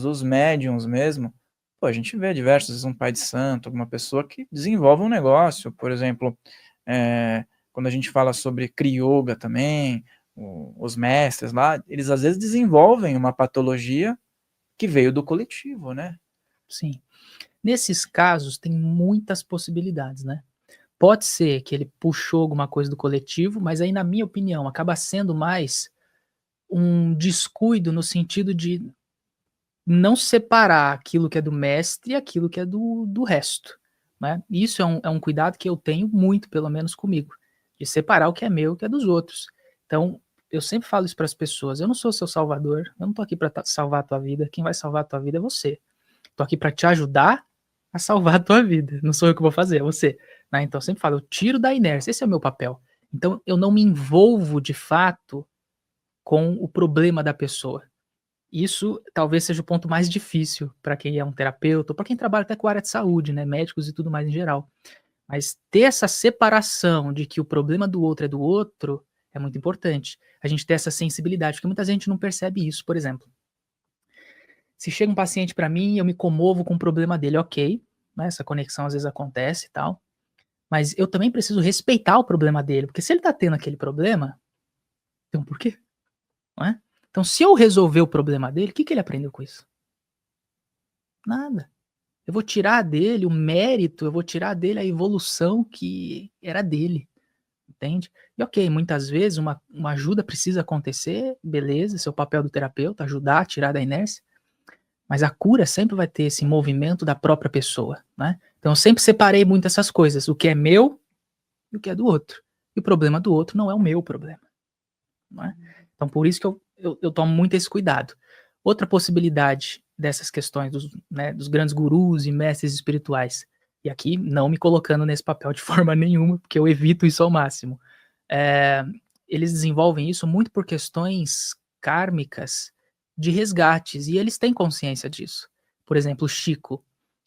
terapeutas, os médiums mesmo, pô, a gente vê diversos, às vezes um pai de santo, alguma pessoa que desenvolve um negócio, por exemplo, quando a gente fala sobre Kriyoga também, os mestres lá, eles às vezes desenvolvem uma patologia que veio do coletivo, né? Sim. Nesses casos, tem muitas possibilidades, né? Pode ser que ele puxou alguma coisa do coletivo, mas aí, na minha opinião, acaba sendo mais um descuido no sentido de não separar aquilo que é do mestre e aquilo que é do resto, né? Isso é um cuidado que eu tenho muito, pelo menos comigo, de separar o que é meu e o que é dos outros. Então, eu sempre falo isso para as pessoas, eu não sou seu salvador, eu não tô aqui para salvar a tua vida, quem vai salvar a tua vida é você. Tô aqui para te ajudar a salvar a tua vida, não sou eu que vou fazer, é você, né? Então, eu sempre falo, eu tiro da inércia, esse é o meu papel. Então, eu não me envolvo, de fato, com o problema da pessoa. Isso talvez seja o ponto mais difícil para quem é um terapeuta, ou para quem trabalha até com a área de saúde, né, médicos e tudo mais em geral. Mas ter essa separação de que o problema do outro é do outro é muito importante. A gente ter essa sensibilidade, porque muita gente não percebe isso, por exemplo. Se chega um paciente para mim, eu me comovo com o problema dele, ok, né, essa conexão às vezes acontece e tal, mas eu também preciso respeitar o problema dele, porque se ele tá tendo aquele problema, tem um porquê, não é? Então, se eu resolver o problema dele, o que que ele aprendeu com isso? Nada. Eu vou tirar dele o mérito, eu vou tirar dele a evolução que era dele, entende? E ok, muitas vezes uma ajuda precisa acontecer, beleza, esse é o papel do terapeuta, ajudar a tirar da inércia, mas a cura sempre vai ter esse movimento da própria pessoa, né? Então eu sempre separei muito essas coisas, o que é meu e o que é do outro. E o problema do outro não é o meu problema, não é? Então por isso que eu tomo muito esse cuidado. Outra possibilidade dessas questões dos grandes gurus e mestres espirituais, e aqui não me colocando nesse papel de forma nenhuma, porque eu evito isso ao máximo, eles desenvolvem isso muito por questões kármicas de resgates, e eles têm consciência disso. Por exemplo, o Chico.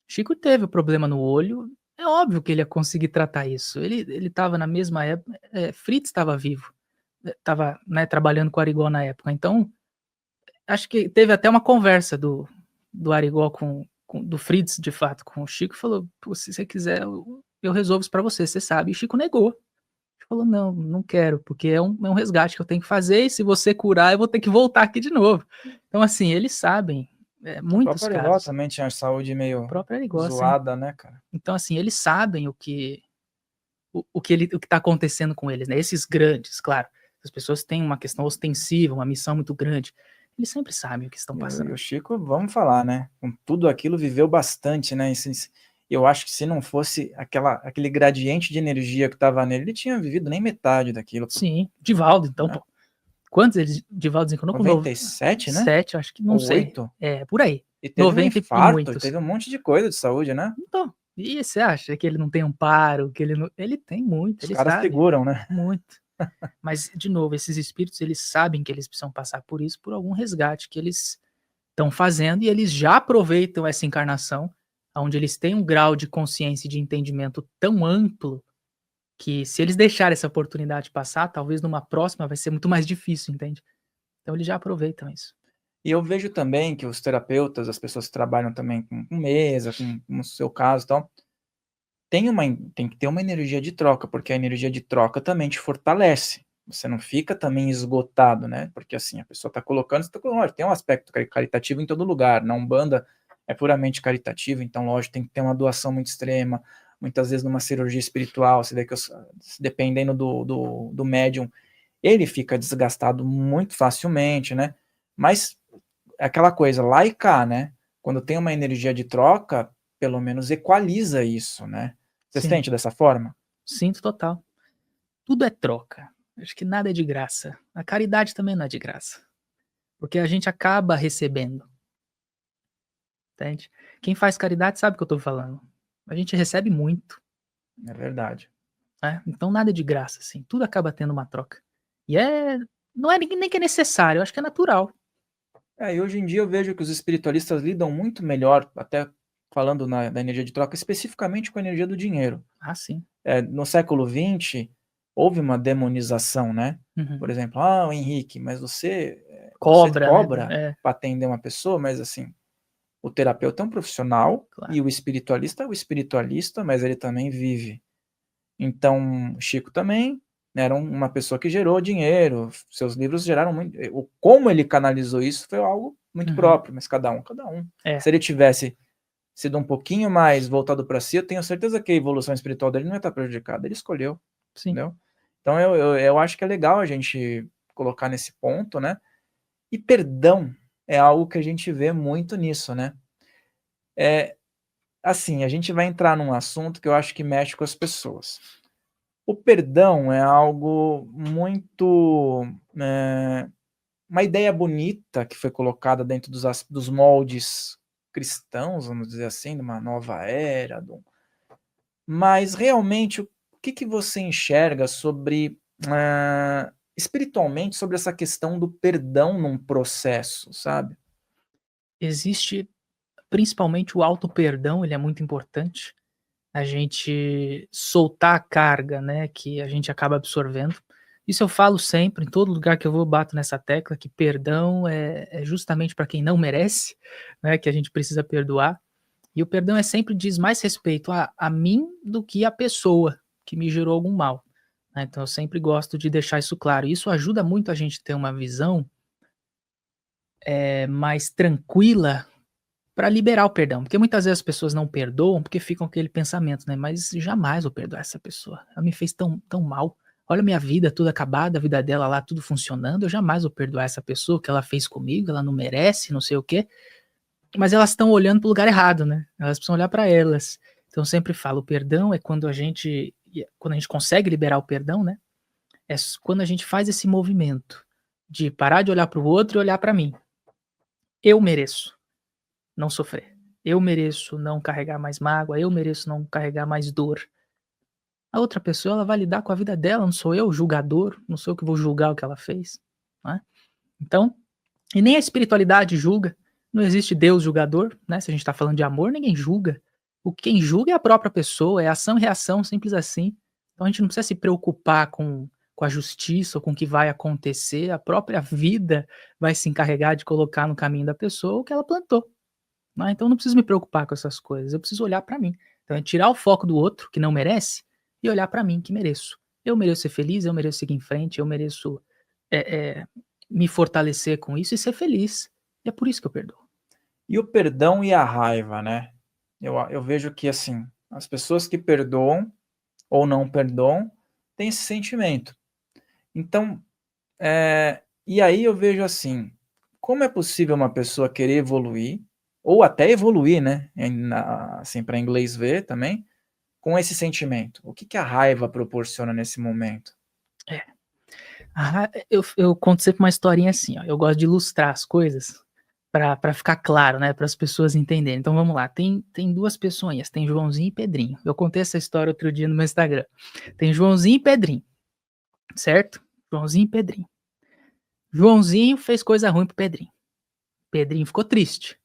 Chico teve o problema no olho, é óbvio que ele ia conseguir tratar isso. Ele estava na mesma época, Fritz estava vivo, estava, né, trabalhando com o Arigó na época, então acho que teve até uma conversa do Arigó do Fritz, de fato, com o Chico, e falou: se você quiser, eu resolvo isso pra você, você sabe. E o Chico negou. Ele falou: não, não quero, porque é um resgate que eu tenho que fazer, e se você curar, eu vou ter que voltar aqui de novo. Então, assim, eles sabem, O muitos próprio Arigó casos. também tinha a saúde O meio próprio Arigó, sim. zoada, né, cara? Então, assim, eles sabem o que tá acontecendo com eles, né? Esses grandes, claro. As pessoas têm uma questão ostensiva, uma missão muito grande. Eles sempre sabem o que estão E o passando. Chico, vamos falar, né? Com tudo aquilo, viveu bastante, né? Eu acho que se não fosse aquele gradiente de energia que estava nele, ele tinha vivido nem metade daquilo, Sim, Divaldo, então, né? pô. Quantos eles, Divaldo desencanou com 97, né? 7, acho que, não Ou sei. 8. Por aí. E teve um 90 e infarto, e muitos. teve um monte de coisa de saúde, né? Então, e você acha que ele não tem amparo, que ele não... Ele tem muito, Os ele caras sabe, seguram, né? muito. Mas, de novo, esses espíritos, eles sabem que eles precisam passar por isso, por algum resgate que eles estão fazendo, e eles já aproveitam essa encarnação, onde eles têm um grau de consciência e de entendimento tão amplo, que se eles deixarem essa oportunidade passar, talvez numa próxima vai ser muito mais difícil, entende? Então eles já aproveitam isso. E eu vejo também que os terapeutas, as pessoas que trabalham também com mesa, com o seu caso e tal, tem que ter uma energia de troca, porque a energia de troca também te fortalece. Você não fica também esgotado, né? Porque assim, a pessoa está colocando, você tá colocando, olha, tem um aspecto caritativo em todo lugar. Na Umbanda é puramente caritativo, então, lógico, tem que ter uma doação muito extrema. Muitas vezes numa cirurgia espiritual, você vê que dependendo do médium, ele fica desgastado muito facilmente, né? Mas é aquela coisa, lá e cá, né? Quando tem uma energia de troca, pelo menos equaliza isso, né? Você Sim, sente dessa forma? sinto total. Tudo é troca. Acho que nada é de graça. A caridade também não é de graça. Porque a gente acaba recebendo, entende? Quem faz caridade sabe o que eu tô falando. A gente recebe muito, É verdade. né? Então nada é de graça, assim. Tudo acaba tendo uma troca. E não é nem que é necessário, eu acho que é natural. E hoje em dia eu vejo que os espiritualistas lidam muito melhor, até falando da energia de troca, especificamente com a energia do dinheiro. Ah, sim. No século XX, houve uma demonização, né? Uhum. Por exemplo, o Henrique, mas você Cobra, né? cobra para atender uma pessoa, mas assim, O terapeuta é um profissional Claro. e o espiritualista é o espiritualista, mas ele também vive. Então, Chico também era uma pessoa que gerou dinheiro, seus livros geraram muito. Como ele canalizou isso foi algo muito próprio, mas cada um. É. Se ele tivesse sido um pouquinho mais voltado para si, eu tenho certeza que a evolução espiritual dele não ia estar prejudicada. Ele escolheu, Sim. entendeu? Então eu acho que é legal a gente colocar nesse ponto, né? E perdão é algo que a gente vê muito nisso, né? Assim, a gente vai entrar num assunto que eu acho que mexe com as pessoas. O perdão é algo muito. Uma ideia bonita que foi colocada dentro dos moldes cristãos, vamos dizer assim, de uma nova era. Mas realmente, o que você enxerga sobre. Espiritualmente, sobre essa questão do perdão num processo, sabe? Existe principalmente o auto-perdão, ele é muito importante. A gente soltar a carga, né, que a gente acaba absorvendo. Isso eu falo sempre, em todo lugar que eu vou, eu bato nessa tecla, que perdão é justamente para quem não merece, né, que a gente precisa perdoar. E o perdão sempre diz mais respeito a mim do que a pessoa que me gerou algum mal, né. Então eu sempre gosto de deixar isso claro. Isso ajuda muito a gente ter uma visão, mais tranquila para liberar o perdão, porque muitas vezes as pessoas não perdoam porque ficam com aquele pensamento, né, mas jamais vou perdoar essa pessoa, ela me fez tão mal, olha a minha vida tudo acabada, a vida dela lá tudo funcionando, eu jamais vou perdoar essa pessoa, o que ela fez comigo, ela não merece, não sei o quê, mas elas estão olhando para o lugar errado, né, elas precisam olhar para elas. Então eu sempre falo, o perdão é quando a gente consegue liberar o perdão, né, quando a gente faz esse movimento de parar de olhar para o outro e olhar para mim. Eu mereço não sofrer. Eu mereço não carregar mais mágoa, eu mereço não carregar mais dor. A outra pessoa, ela vai lidar com a vida dela, não sou eu o julgador, não sou eu que vou julgar o que ela fez, né. Então, e nem a espiritualidade julga, não existe Deus julgador, né, se a gente tá falando de amor, ninguém julga. Quem julga é a própria pessoa, é ação e reação, simples assim. Então a gente não precisa se preocupar com a justiça ou com o que vai acontecer, a própria vida vai se encarregar de colocar no caminho da pessoa o que ela plantou. Né, então eu não preciso me preocupar com essas coisas, eu preciso olhar pra mim. Então é tirar o foco do outro, que não merece, e olhar pra mim, que mereço. Eu mereço ser feliz, eu mereço seguir em frente, eu mereço, me fortalecer com isso e ser feliz. E é por isso que eu perdoo. E o perdão e a raiva, né? Eu vejo que, assim, as pessoas que perdoam ou não perdoam têm esse sentimento. Então, e aí eu vejo assim, como é possível uma pessoa querer evoluir, ou até evoluir, né? Assim, para inglês ver também, com esse sentimento? O que a raiva proporciona nesse momento? É. Eu conto sempre uma historinha assim, ó, eu gosto de ilustrar as coisas pra ficar claro, né, para as pessoas entenderem. Então vamos lá, tem 2 pessoinhas, tem Joãozinho e Pedrinho. Eu contei essa história outro dia no meu Instagram. Tem Joãozinho e Pedrinho, certo? Joãozinho e Pedrinho. Joãozinho fez coisa ruim pro Pedrinho. Pedrinho ficou triste,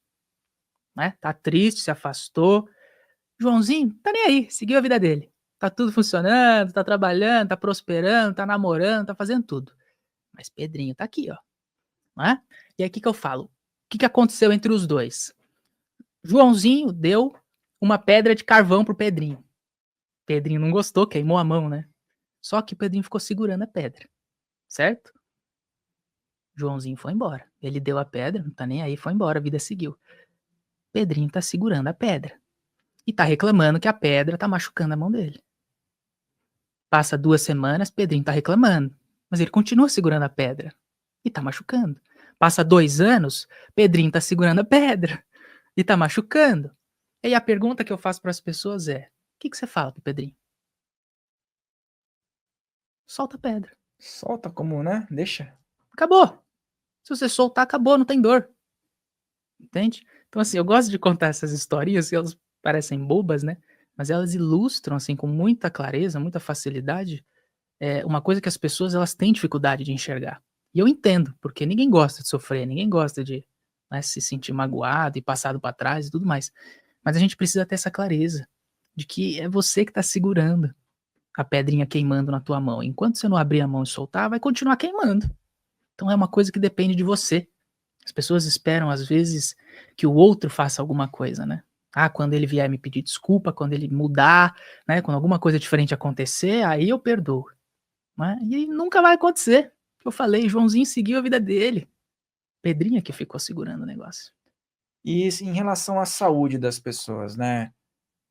né, tá triste, se afastou. Joãozinho tá nem aí, seguiu a vida dele. Tá tudo funcionando, tá trabalhando, tá prosperando, tá namorando, tá fazendo tudo. Mas Pedrinho tá aqui, ó, né. E aí que eu falo, o que aconteceu entre os 2? Joãozinho deu uma pedra de carvão pro Pedrinho. Pedrinho não gostou, queimou a mão, né. Só que o Pedrinho ficou segurando a pedra, certo? Joãozinho foi embora. Ele deu a pedra, não tá nem aí, foi embora, a vida seguiu. Pedrinho tá segurando a pedra e tá reclamando que a pedra tá machucando a mão dele. Passa 2 semanas, Pedrinho tá reclamando, mas ele continua segurando a pedra e tá machucando. Passa 2 anos, Pedrinho tá segurando a pedra e tá machucando. E aí a pergunta que eu faço para as pessoas é: "O que você fala para o Pedrinho?" "Solta a pedra, Solta como, né? Deixa. acabou. Se você soltar, acabou, não tem dor." Entende? Então, assim, eu gosto de contar essas historinhas que elas parecem bobas, né, mas elas ilustram, assim, com muita clareza, muita facilidade, uma coisa que as pessoas elas têm dificuldade de enxergar. E eu entendo, porque ninguém gosta de sofrer, ninguém gosta de, né, se sentir magoado e passado para trás e tudo mais. Mas a gente precisa ter essa clareza de que é você que está segurando a pedrinha queimando na tua mão. Enquanto você não abrir a mão e soltar, vai continuar queimando. Então é uma coisa que depende de você. As pessoas esperam, às vezes, que o outro faça alguma coisa, né? Ah, quando ele vier me pedir desculpa, quando ele mudar, né? Quando alguma coisa diferente acontecer, aí eu perdoo, né? E nunca vai acontecer. Eu falei, Joãozinho seguiu a vida dele. Pedrinha que ficou segurando o negócio. E em relação à saúde das pessoas, né?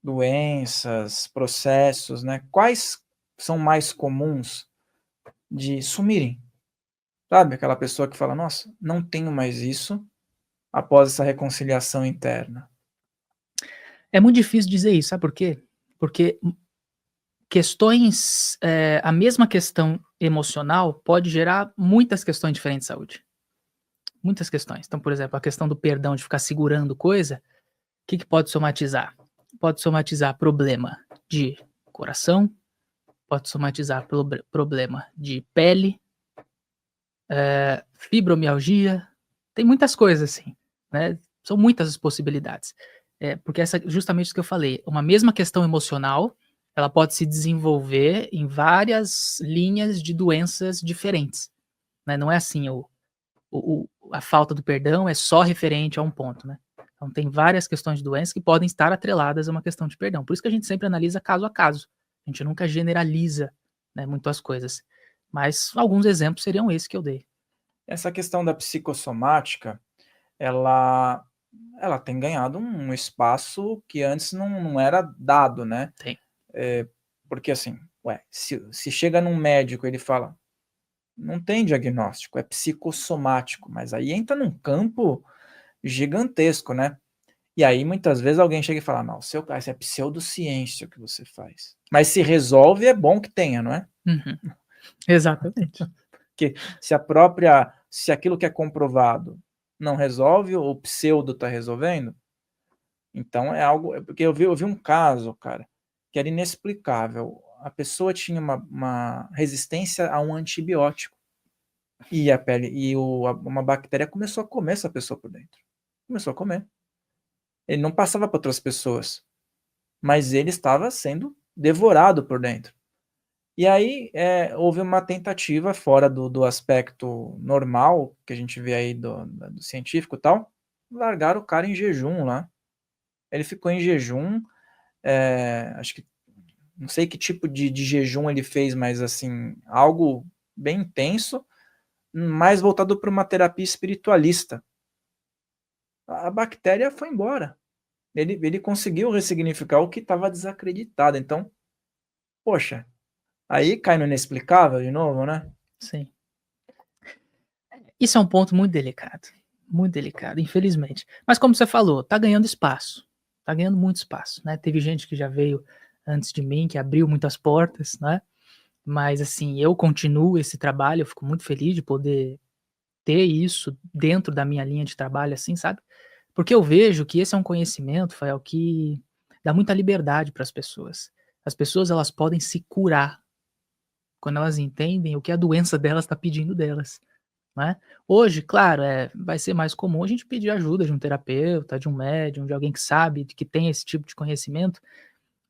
Doenças, processos, né? Quais são mais comuns de sumirem? Sabe, aquela pessoa que fala: "Nossa, não tenho mais isso", após essa reconciliação interna. É muito difícil dizer isso, sabe por quê? Porque questões, a mesma questão emocional pode gerar muitas questões diferentes de saúde. Muitas questões. Então, por exemplo, a questão do perdão, de ficar segurando coisa, o que que pode somatizar? Pode somatizar problema de coração, pode somatizar problema de pele, fibromialgia, tem muitas coisas assim, né, são muitas as possibilidades. Porque essa justamente isso que eu falei, uma mesma questão emocional, ela pode se desenvolver em várias linhas de doenças diferentes, né, não é assim a falta do perdão é só referente a um ponto, né. Então tem várias questões de doença que podem estar atreladas a uma questão de perdão, por isso que a gente sempre analisa caso a caso, a gente nunca generaliza, né, muito as coisas. Mas alguns exemplos seriam esses que eu dei. Essa questão da psicossomática, ela ela tem ganhado um espaço que antes não era dado, né. Tem. Porque assim, ué, se chega num médico, ele fala: "Não tem diagnóstico, é psicossomático", mas aí entra num campo gigantesco, né. E aí muitas vezes alguém chega e fala: "Não, isso é pseudociência o que você faz". Mas se resolve, é bom que tenha, não é? Uhum. Exatamente. Porque se aquilo que é comprovado não resolve, o pseudo está resolvendo, então é algo porque eu vi um caso, cara, que era inexplicável. A pessoa tinha uma resistência a um antibiótico, e a pele e o a uma bactéria começou a comer essa pessoa por dentro. Começou a comer. Ele não passava para outras pessoas, mas ele estava sendo devorado por dentro. E aí, houve uma tentativa fora do aspecto normal, que a gente vê aí do científico e tal, largaram o cara em jejum lá. Ele ficou em jejum, acho que não sei que tipo de jejum ele fez, mas assim, algo bem intenso, mais voltado para uma terapia espiritualista. A bactéria foi embora. Ele conseguiu ressignificar o que estava desacreditado, então, poxa, aí cai no inexplicável de novo, né. Sim. Isso é um ponto muito delicado, infelizmente. Mas como você falou, tá ganhando espaço, tá ganhando muito espaço, né. Teve gente que já veio antes de mim, que abriu muitas portas, né, mas assim, eu continuo esse trabalho, eu fico muito feliz de poder ter isso dentro da minha linha de trabalho, assim, sabe. Porque eu vejo que esse é um conhecimento, Fael, que dá muita liberdade para as pessoas. As pessoas, elas podem se curar quando elas entendem o que a doença delas está pedindo delas, né. Hoje, claro, vai ser mais comum a gente pedir ajuda de um terapeuta, de um médium, de alguém que sabe, que tem esse tipo de conhecimento,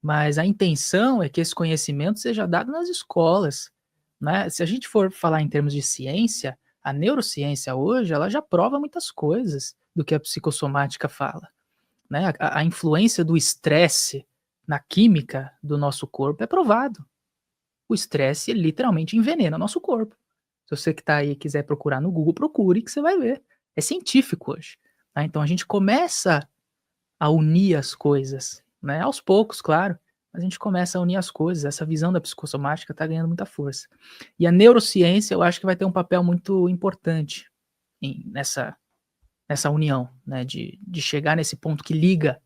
mas a intenção é que esse conhecimento seja dado nas escolas, né. Se a gente for falar em termos de ciência, a neurociência hoje, ela já prova muitas coisas do que a psicossomática fala, né. A influência do estresse na química do nosso corpo é provado. O estresse literalmente envenena nosso corpo. Se você que está aí quiser procurar no Google, procure que você vai ver. É científico hoje, tá. Então a gente começa a unir as coisas, né, aos poucos, claro, mas a gente começa a unir as coisas, essa visão da psicossomática está ganhando muita força. E a neurociência eu acho que vai ter um papel muito importante nessa união, né, de chegar nesse ponto que liga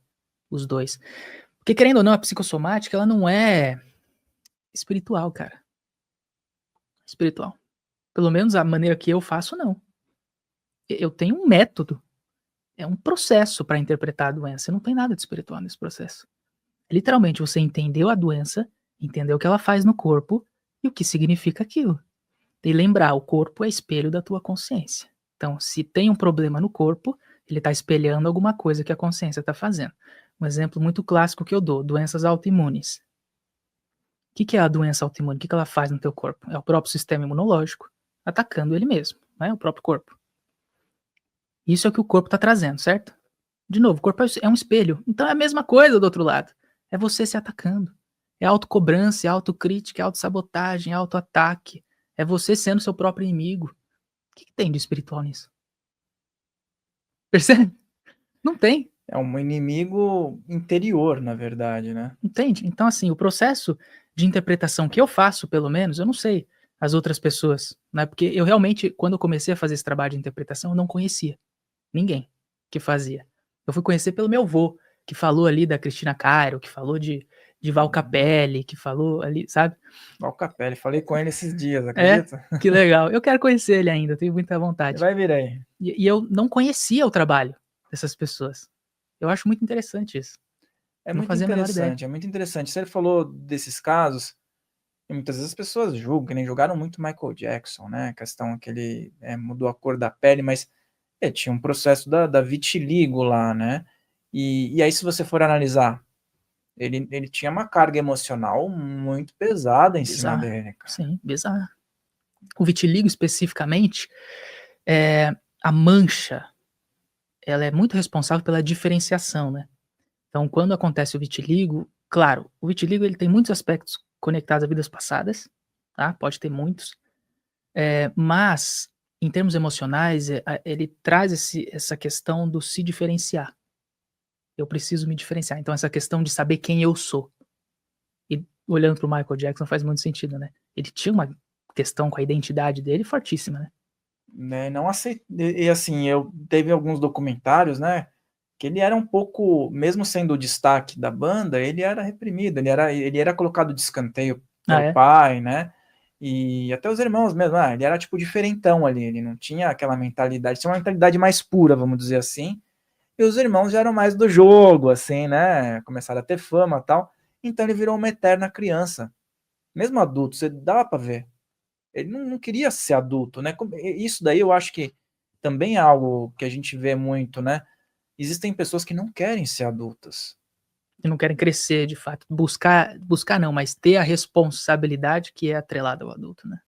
os 2. Porque querendo ou não, a psicossomática ela não é espiritual, cara, espiritual. Pelo menos a maneira que eu faço não. Eu tenho um método, é um processo para interpretar a doença, não tem nada de espiritual nesse processo. Literalmente, você entendeu a doença, entendeu o que ela faz no corpo e o que significa aquilo. E lembrar, o corpo é espelho da tua consciência. Então, se tem um problema no corpo, ele está espelhando alguma coisa que a consciência está fazendo. Um exemplo muito clássico que eu dou, doenças autoimunes. O que é a doença autoimune? O que ela faz no teu corpo? É o próprio sistema imunológico atacando ele mesmo, né? O próprio corpo. Isso é o que o corpo está trazendo, certo? De novo, o corpo é um espelho. Então é a mesma coisa do outro lado. É você se atacando. É autocobrança, é autocrítica, é autossabotagem, é autoataque. É você sendo seu próprio inimigo. O que tem de espiritual nisso? Percebe? Não tem. É um inimigo interior, na verdade, né? Entende? Então, assim, o processo de interpretação que eu faço, pelo menos, eu não sei as outras pessoas, né? Porque eu realmente, quando eu comecei a fazer esse trabalho de interpretação, eu não conhecia ninguém que fazia. Eu fui conhecer pelo meu avô, que falou ali da Cristina Cairo, que falou de Val Capelli, que falou ali, sabe? Val Capelli, falei com ele esses dias, É, acredita? que legal. Eu quero conhecer ele ainda, tenho muita Ele vontade. vai vir aí. E eu não conhecia o trabalho dessas pessoas. Eu acho muito interessante isso. É Não muito fazia a menor ideia. interessante, é muito interessante. Se ele falou desses casos, e muitas vezes as pessoas julgam, que nem julgaram muito Michael Jackson, né? A questão que ele mudou a cor da pele, mas tinha um processo da vitiligo lá, né? E aí, se você for analisar, ele tinha uma carga emocional muito pesada em cima Bizarro. dele, cara. Sim, bizarro. O vitiligo especificamente, a mancha, ela é muito responsável pela diferenciação, né? Então, quando acontece o vitiligo, claro, o vitiligo ele tem muitos aspectos conectados a vidas passadas, tá? Pode ter muitos, mas em termos emocionais, ele traz essa questão do se diferenciar. Eu preciso me diferenciar. Então, essa questão de saber quem eu sou. E olhando para o Michael Jackson faz muito sentido, né? Ele tinha uma questão com a identidade dele fortíssima, né? Né, não aceita. E assim, eu teve alguns documentários, né? Que ele era um pouco, mesmo sendo o destaque da banda, ele era reprimido, ele era colocado de escanteio Ah, pelo é? pai, né? E até os irmãos mesmo, ele era tipo diferentão ali, ele não tinha aquela mentalidade, tinha uma mentalidade mais pura, vamos dizer assim. E os irmãos já eram mais do jogo, assim, né? Começaram a ter fama e tal. Então ele virou uma eterna criança. Mesmo adulto, você dava pra ver. Ele não queria ser adulto, né? Isso daí eu acho que também é algo que a gente vê muito, né? Existem pessoas que não querem ser adultas. E não querem crescer de fato. Buscar não, mas ter a responsabilidade que é atrelada ao adulto, né?